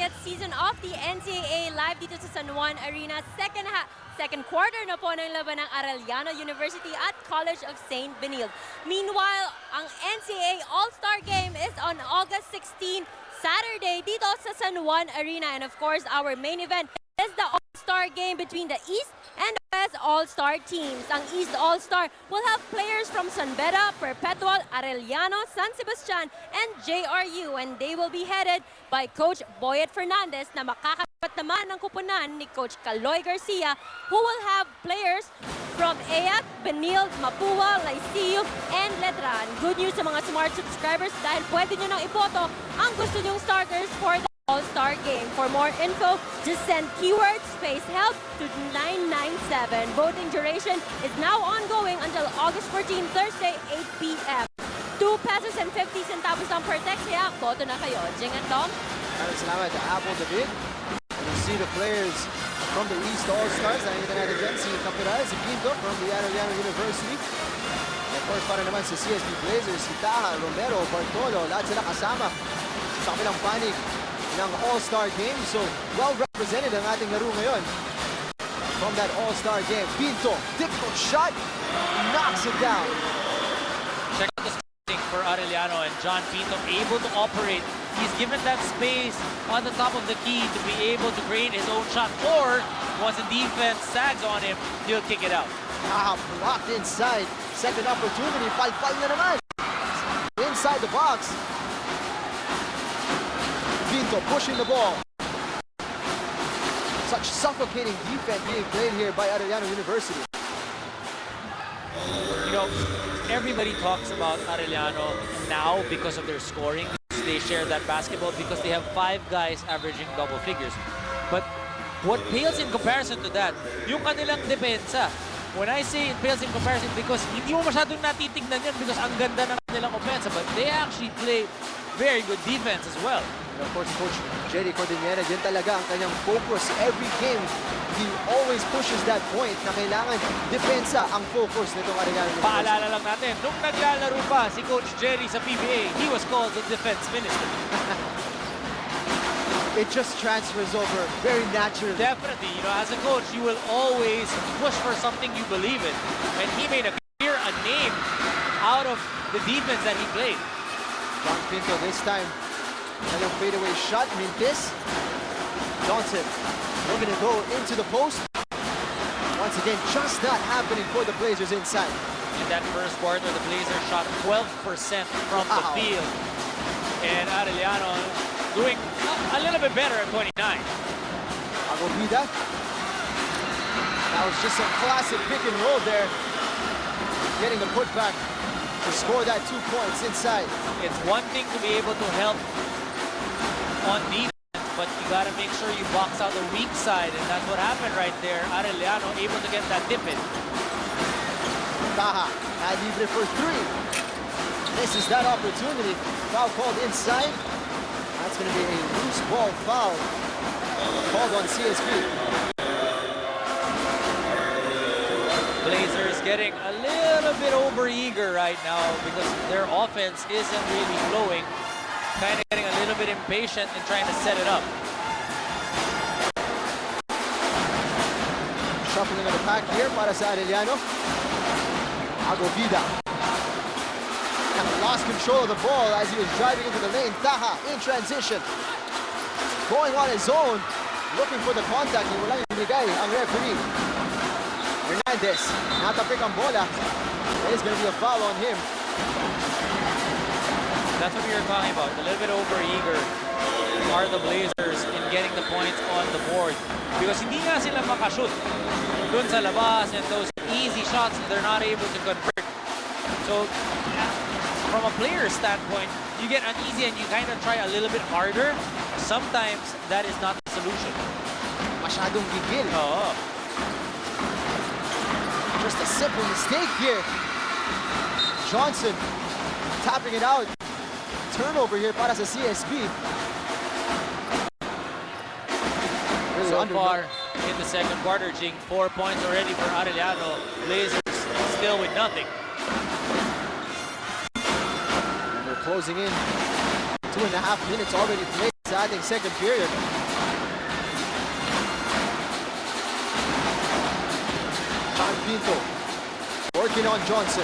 30th season of the NCAA live dito sa San Juan Arena. Second quarter na po ng laban ng Arellano University at College of St. Benilde. Meanwhile, ang NCAA All-Star Game is on August 16, Saturday dito sa San Juan Arena. And of course, our main event is the All-Star Game between the East and West All-Star teams. Ang East All-Star will have players from Beda, Perpetual, Arellano, San Sebastian, and JRU. And they will be headed by Coach Boyet Fernandez na makakapat naman ng kupunan ni Coach Caloy Garcia, who will have players from EAC, Benilde, Mapua, Lyceum, and Letran. Good news sa mga smart subscribers dahil pwede nyo nang iboto ang gusto nyong starters for the All-Star Game. For more info, just send keyword space help to 997. Voting duration is now ongoing until August 14, Thursday, 8 p.m. 2 pesos and 50 centavos lang per text, kaya boto na kayo. Jing and Tom? Salamat, Apple David. And you see the players from the East All-Stars. Nakikita natin dyan si Capiral, si Pinto from the Arellano University. And of course, para naman sa CSB Blazers, si Taha, Romero, Bartolo, lahat sila kasama sa kabilang panig ng All-Star Game. So, well represented ang ating laro ngayon. From that All-Star Game, Pinto, difficult shot, knocks it down. Check out the spacing for Arellano, and John Pinto able to operate. He's given that space on the top of the key to be able to create his own shot, or once the defense sags on him, he'll kick it out. Blocked inside. Second opportunity, pal-pal na naman. Inside the box. Pinto pushing the ball. Such suffocating defense being played here by Arellano University. You know, everybody talks about Arellano now because of their scoring. They share that basketball because they have 5 guys averaging double figures. But what pales in comparison to that, yung kanilang depensa. When I say it pales in comparison, because hindi mo masyadong natitignan yan because ang ganda ng kanilang offense, but they actually play very good defense as well. And of course, Coach Jerry Cordillera, din talaga ang kanyang focus every game. He always pushes that point na kailangan depensa ang focus nitong Arellano University. Paalala lang natin, nung naglalaro pa si Coach Jerry sa PBA, he was called the defense minister. It just transfers over very naturally. Definitely, you know, as a coach, you will always push for something you believe in. And he made a name out of the defense that he played. John Pinto this time. Another fadeaway shot, Mintis. Johnson looking to go into the post. Once again, just not happening for the Blazers inside. In that first quarter, the Blazers shot 12% from the field. And Arellano doing a little bit better at 29. Beda. That was just a classic pick and roll there. Getting the putback to score that 2 points inside. It's one thing to be able to help on defense, but you got to make sure you box out the weak side, and that's what happened right there. Arellano able to get that dip in. Taha, had libre for 3. This is that opportunity. Foul called inside. That's going to be a loose ball foul called on CSB. Blazers getting a little bit over-eager right now because their offense isn't really flowing. Kind of getting a little bit impatient and trying to set it up. Shuffling of the pack here para sa Arellano. Beda. Lost control of the ball as he was driving into the lane. Taha in transition. Going on his own. Looking for the contact. Walang binigay ang referee. Hernandez. Natapik ang bola. There's going to be a foul on him. That's what we were talking about. A little bit over-eager are the Blazers in getting the points on the board. Because hindi nga sila makashoot dun sa labas, and those easy shots, they're not able to convert. So, from a player's standpoint, you get uneasy and you kind of try a little bit harder. Sometimes that is not the solution. Masyadong gigil. Oo. Just a simple mistake here. Johnson tapping it out. Turnover here para sa CSB. So far in the second quarter, Jing, 4 points already for Arellano. Blazers still with nothing. And they're closing in. 2.5 minutes already played. sa ating second period. John Pinto working on Johnson.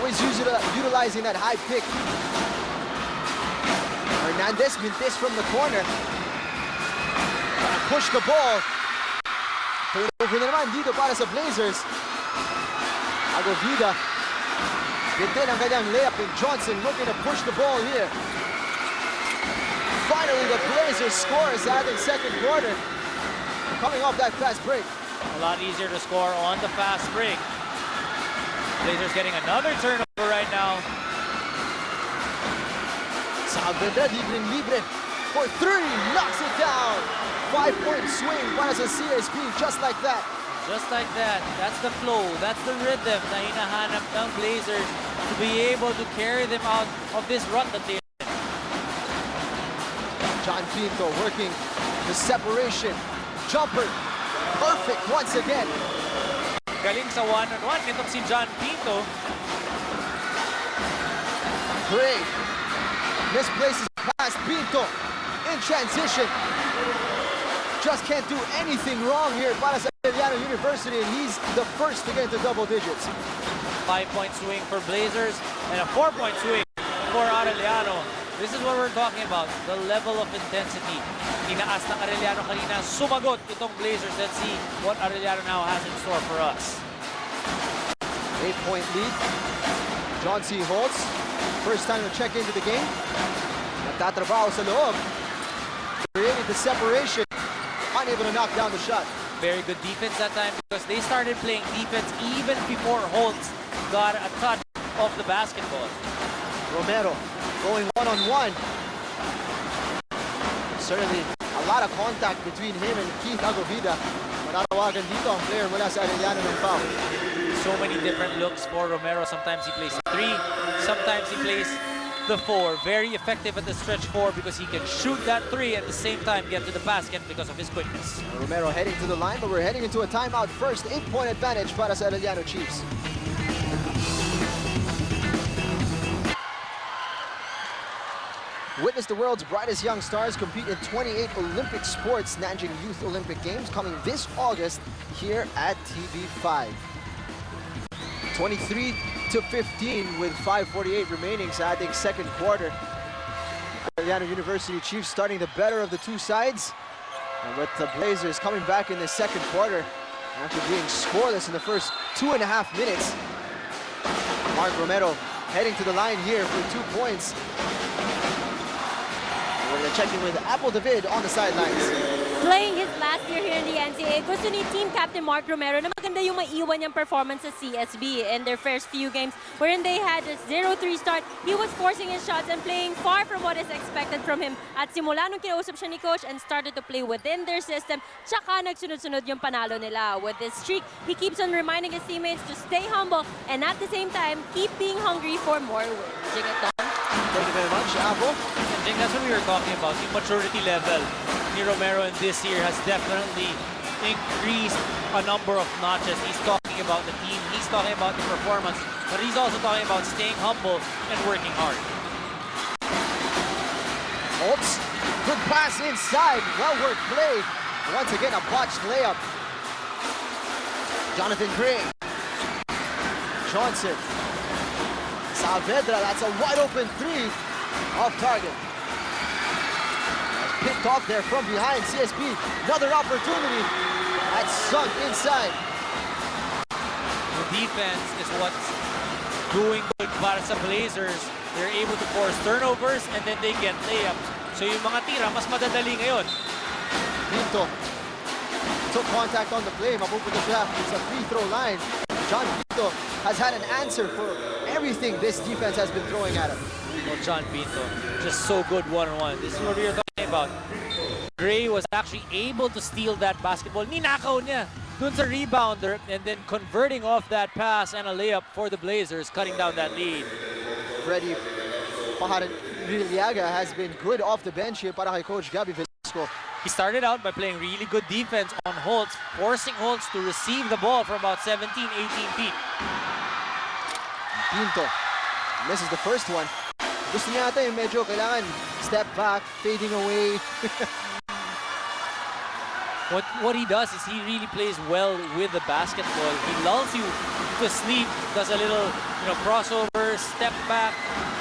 Always utilizing that high pick. Hernandez Mintes from the corner. Push the ball. Turnover na naman dito para sa Blazers. Agovida. Bitin ang kanyang layup, and Johnson looking to push the ball here. Finally, the Blazers score sa ating second quarter. Coming off that fast break. A lot easier to score on the fast break. Blazers getting another turnover right now. Saavedra, libre for three, knocks it down. 5-point swing para sa CSB, just like that. Just like that. That's the flow. That's the rhythm na hinahanap ng Blazers to be able to carry them out of this run that they're in. John Pinto working the separation. Jumper, perfect once again. Galing sa one-on-one nitong si John Pinto. Great. Misplaces past Pinto in transition. Just can't do anything wrong here para sa Arellano University, and he's the first to get into double digits. 5-point swing for Blazers and a 4-point swing for Arellano. This is what we're talking about, the level of intensity. Tinaas ng Arellano kanina, sumagot itong Blazers. Let's see what Arellano now has in store for us. 8-point lead. John C. Holtz, first time to check into the game. Nagtatrabaho sa loob. Created the separation. Unable to knock down the shot. Very good defense that time because they started playing defense even before Holtz got a touch of the basketball. Romero going one-on-one. Certainly a lot of contact between him and Keith Agovida. Matatawagan dito ang player mula sa Arellano ng foul. So many different looks for Romero. Sometimes he plays the 3, sometimes he plays the 4. Very effective at the stretch 4 because he can shoot that 3 at the same time get to the basket because of his quickness. Romero heading to the line, but we're heading into a timeout first. 8-point advantage para sa Arellano Chiefs. Witness the world's brightest young stars compete in 28 Olympic sports. Nanjing Youth Olympic Games coming this August here at TV5. 23-15 with 5:48 remaining sa ating second quarter. Arellano University Chiefs starting the better of the two sides, and with the Blazers coming back in the second quarter after being scoreless in the first 2.5 minutes. Mark Romero heading to the line here for 2 points. We're going to check in with Apple David on the sidelines. Playing his last year here in the NCAA, gusto ni team captain Mark Romero na maganda yung maiwan niyang performance sa CSB in their first few games wherein they had a 0-3 start. He was forcing his shots and playing far from what is expected from him. At simula nung kinausap siya ni coach and started to play within their system, tsaka nagsunod-sunod yung panalo nila. With this streak, he keeps on reminding his teammates to stay humble and at the same time, keep being hungry for more wins. Thank you very much, Apple. I think that's what we were talking about. The maturity level ni Romero in this year has definitely increased a number of notches. He's talking about the team, he's talking about the performance, but he's also talking about staying humble and working hard. Holtz, good pass inside, well-worked play. Once again, a botched layup. Jonathan Gray. Johnson. Saavedra, that's a wide-open 3 off target. Picked off there from behind. CSB, another opportunity. That's sunk inside. The defense is what's doing good para sa Blazers. They're able to force turnovers and then they get layups. So yung mga tira, mas madadali ngayon. Pinto took contact on the play. Mapupunta siya sa free throw line. John Pinto has had an answer for everything this defense has been throwing at him. Well, John Pinto, just so good one-on-one. This is what we were talking about. Gray was actually able to steal that basketball. Ninakaw niya dun sa rebounder and then converting off that pass and a layup for the Blazers, cutting down that lead. Freddy Pajariliaga has been good off the bench here para kay Coach Gabby Velasco. He started out by playing really good defense on Holtz, forcing Holtz to receive the ball from about 17, 18 feet. Pinto misses the first one. Gusto niya ata yung medyo kailangan step back, fading away. What he does is he really plays well with the basketball. He lulls you to sleep, does a little crossover, step back,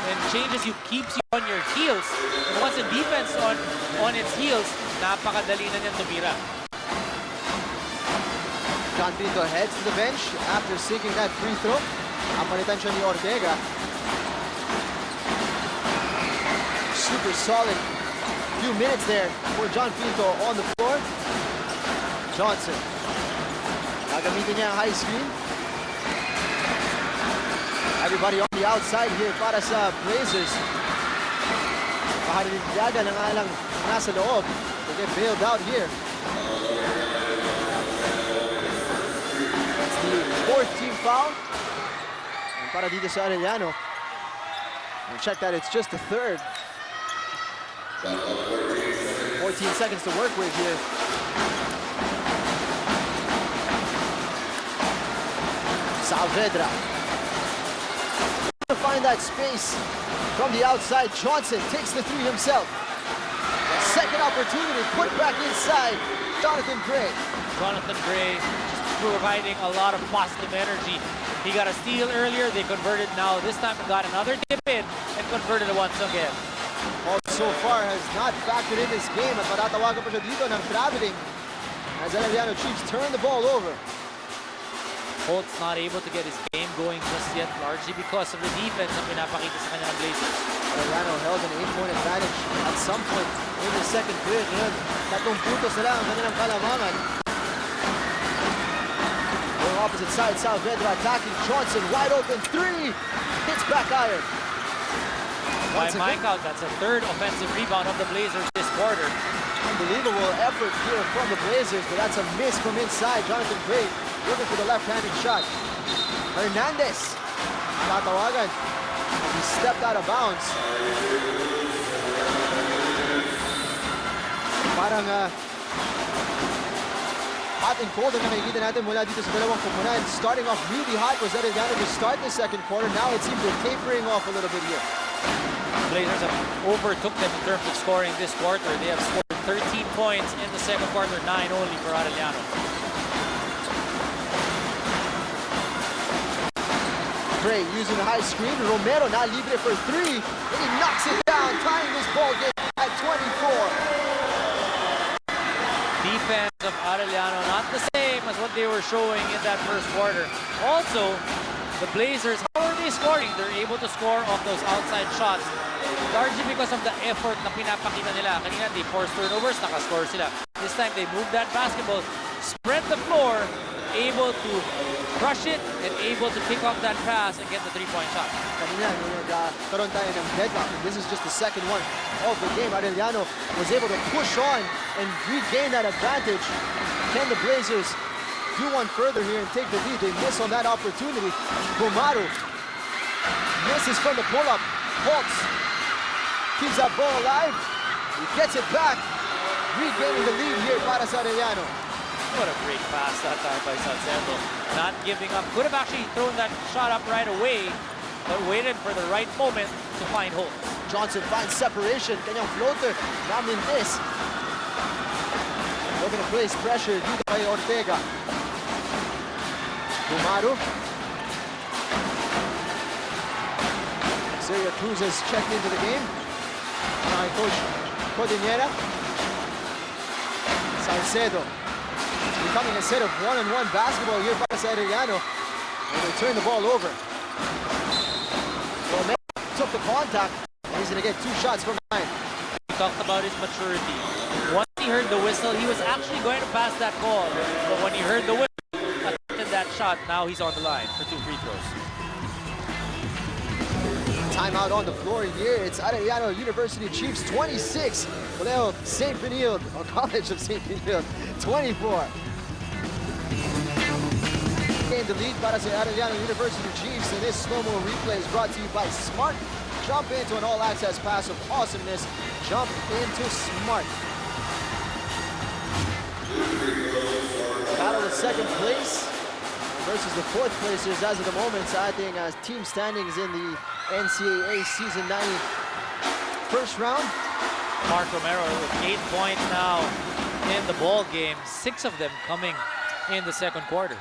and changes you, keeps you on your heels. And once the defense on its heels, napakadali na niyan tumira. John Pinto heads to the bench after seeking that free throw. Ang palitan siya ni Ortega. Super solid few minutes there for John Pinto on the floor. Johnson. Gagamitin niya ang high screen. Everybody on the outside here para sa Blazers. Paharinyaga ng alang nasa loob. They get bailed out here. It's the 4th team foul. And para dito sa Arellano. And check that, it's just the 3rd. 14 seconds to work with here. Saavedra. To find that space from the outside. Johnson takes the 3 himself. Second opportunity, put back inside. Jonathan Gray. Jonathan Gray just providing a lot of positive energy. He got a steal earlier, they converted now. This time he got another dip in and converted it once again. So far has not factored in this game at matatawagan pa siya dito ng traveling as Arellano Chiefs turn the ball over. Holt's not able to get his game going just yet, largely because of the defense na pinapakita sa kanya ng Blazers. Arellano held an 8-point advantage at some point in the second period. Ngayon, 3 puntos na lang ang kanilang kalamangan. Going opposite side, Saavedra attacking Johnson, wide open 3, hits back iron. By my count, that's a 3rd offensive rebound of the Blazers this quarter. Unbelievable effort here from the Blazers, but that's a miss from inside. Jonathan Gray looking for the left-handed shot. Hernandez, tatawagan. He stepped out of bounds. Parang hot and cold ang nakikita natin mula dito sa dalawang koponan. Starting off really hot was Arellano to start the second quarter. Now it seems they're tapering off a little bit here. Blazers have overtook them in terms of scoring this quarter. They have scored 13 points in the second quarter, 9 only for Arellano. Gray using the high screen. Romero now libre for 3. And he knocks it down, tying this ball game at 24. Defense of Arellano not the same as what they were showing in that first quarter. Also, the Blazers, how are they scoring? They're able to score off those outside shots, largely because of the effort na pinapakita nila. Kanina, they forced turnovers, nakascore sila. This time, they moved that basketball, spread the floor, able to crush it, and able to pick up that pass and get the 3-point shot. Kanina, karoon tayo ng deadlock. This is just the second one of the game. Arellano was able to push on and regain that advantage. Can the Blazers do one further here and take the lead? They miss on that opportunity. Bumaru misses from the pull-up. Holtz keeps that ball alive. He gets it back, regaining the lead here para sa Arellano. What a great pass that time by Salcedo. Not giving up. Could have actually thrown that shot up right away, but waited for the right moment to find Holtz. Johnson finds separation. Kanyang floater. Namin this. Looking to place pressure dito kay Ortega. Bumaru. Sergio Cruz has checked into the game. Coach Codinera. Salcedo. Becoming a set of one-on-one basketball here para sa Arellano. And they turn the ball over. Romero took the contact. And he's going to get 2 shots from behind. He talked about his maturity. Once he heard the whistle, he was actually going to pass that ball. But when he heard the whistle, attempted that shot, now he's on the line for 2 free throws. Timeout on the floor here. It's Arellano University Chiefs 26. Colegio St. Benilde, or College of St. Benilde, 24. Gained the lead para sa Arellano University Chiefs, and this slow-mo replay is brought to you by Smart. Jump into an all-access pass of awesomeness. Jump into Smart. Battle of second place versus the 4th placers as of the moment sa ating team standings in the NCAA Season 9 first round. Mark Romero with 8 points now in the ball game. 6 of them coming in the second quarter.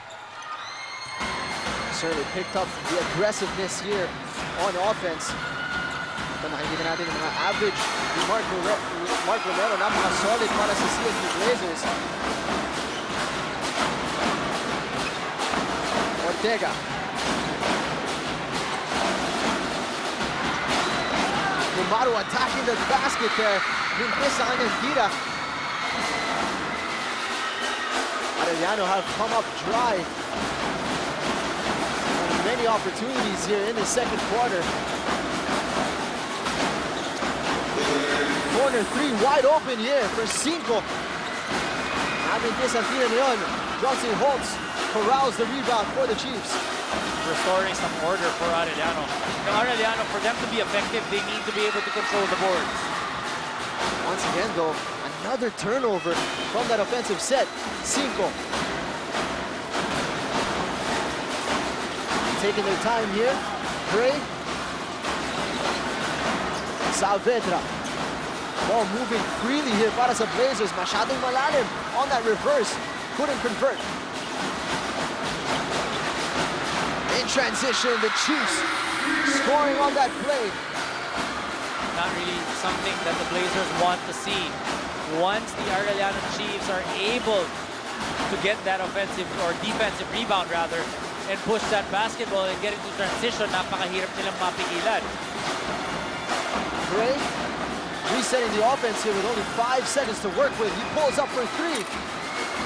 Certainly picked up the aggressiveness here on offense. Ito, nakikita natin yung mga average ni Mark Romero, napaka-solid para sa CSB Blazers. Ortega. Umaru attacking the basket there. Mintis sa kanyang tira. Arellano have come up dry. Many opportunities here in the second quarter. Corner 3 wide open here for Cinco. Mintis ang tira niyon. Johnson Holtz corrals the rebound for the Chiefs. Restoring some order for Arellano. Now Arellano, for them to be effective, they need to be able to control the boards. Once again, though, another turnover from that offensive set. Cinco. Taking their time here. Gray. Saavedra. Ball moving freely here para sa Blazers. Masyadong malalim on that reverse. Couldn't convert. In transition, the Chiefs scoring on that play. Not really something that the Blazers want to see. Once the Arellano Chiefs are able to get that offensive or defensive rebound rather, and push that basketball and get into transition, napakahirap nilang mapigilan. Gray resetting the offense here with only 5 seconds to work with. He pulls up for 3.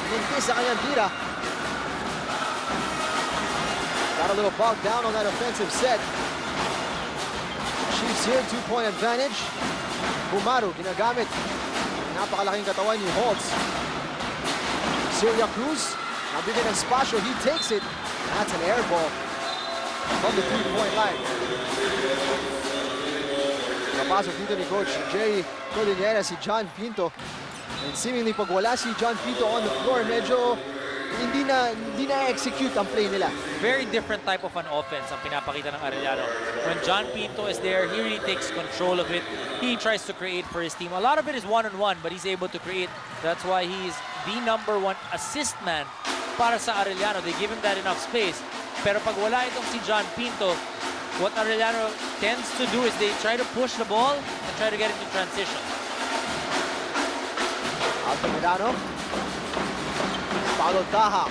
Mintis sa kanyang tira. Got a little bogged down on that offensive set. Chiefs here, 2-point advantage. Umaru, ginagamit. Napakalaking katawan ni Holtz. Celia Cruz, nabigyan ng spasyo. He takes it. That's an air ball from the 3-point line. Napasok dito ni Coach Jerry Cordillera si John Pinto. And seemingly pag wala si John Pinto on the floor, medyo hindi na execute ang play nila. Very different type of an offense ang pinapakita ng Arellano. When John Pinto is there, he really takes control of it. He tries to create for his team. A lot of it is one-on-one, but he's able to create. That's why he's the #1 assist man para sa Arellano. They give him that enough space. Pero pag wala itong si John Pinto, what Arellano tends to do is they try to push the ball and try to get into transition. Altamirano. Paulo Taha.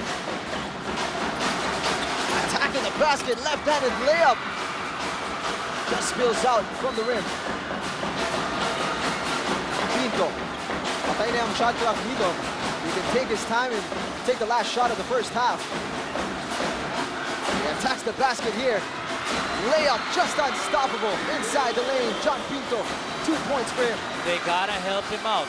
Attacking the basket, left-handed layup. Just spills out from the rim. Pinto. Patay na yung shot clock dito. He can take his time and take the last shot of the first half. He attacks the basket here. Layup just unstoppable inside the lane. John Pinto, 2 points for him. They gotta help him out.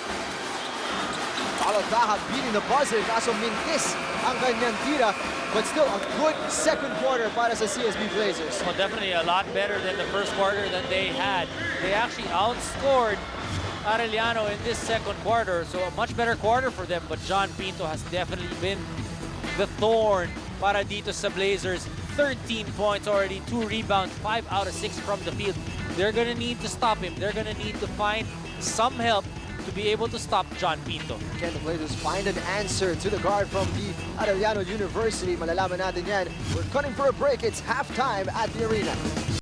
Paulo Taha beating the buzzer. Kaso mintis ang kanyang tira. But still a good second quarter para sa CSB Blazers. Well, definitely a lot better than the first quarter that they had. They actually outscored Arellano in this second quarter, so a much better quarter for them. But John Pinto has definitely been the thorn para dito sa Blazers. 13 points already, 2 rebounds, 5 out of 6 from the field. They're gonna need to stop him. They're gonna need to find some help to be able to stop John Pinto. Can the Blazers find an answer to the guard from the Arellano University? Malalaman natin yan. We're cutting for a break. It's halftime at the arena.